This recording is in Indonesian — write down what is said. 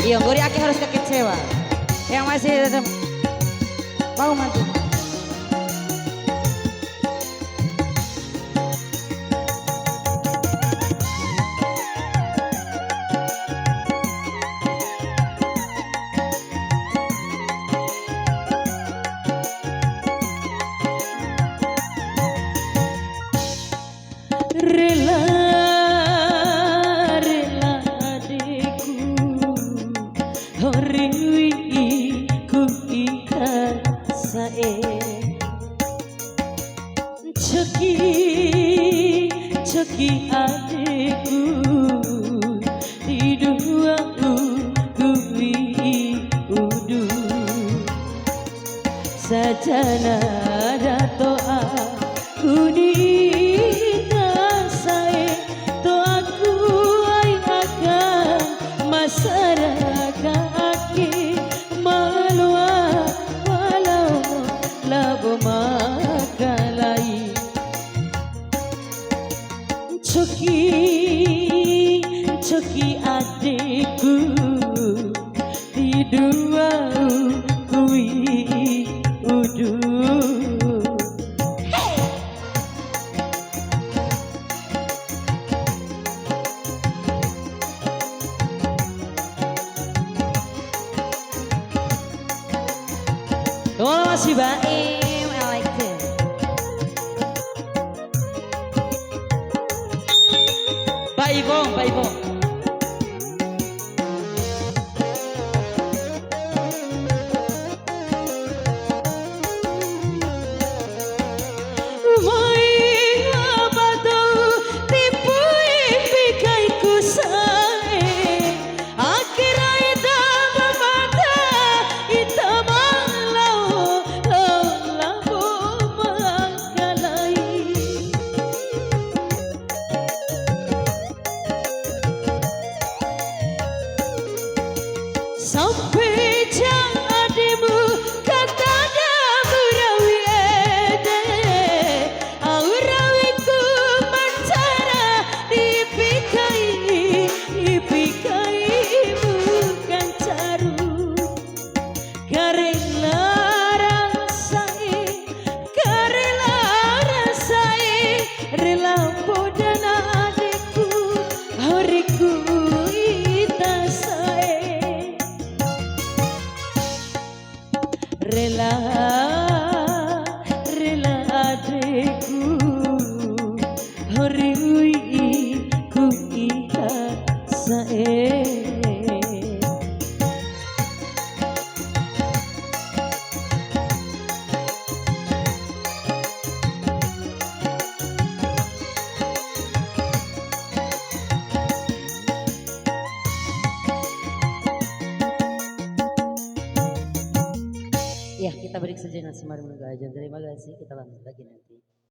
Iya, Gori Aki harus kekecewa. Yang masih mau mati. Rela rela adikku horiwi ku ikat sae ceki ceki adikku di dua kuwi udu sajana datoa kuni Coki adikku di dua kui udu Terima kasih Baim, I like it. Pak Ipong, Pak Ipong. sampai jang ademu katanya murawi ede aurawiku mencara dipikai bukan caru karela rasai rela bodan adikku horiku rela rela adikku horiwi ku ikat sae Ya, kita break sejenak sembari menunggu ajan. Terima kasih, kita lanjut lagi nanti.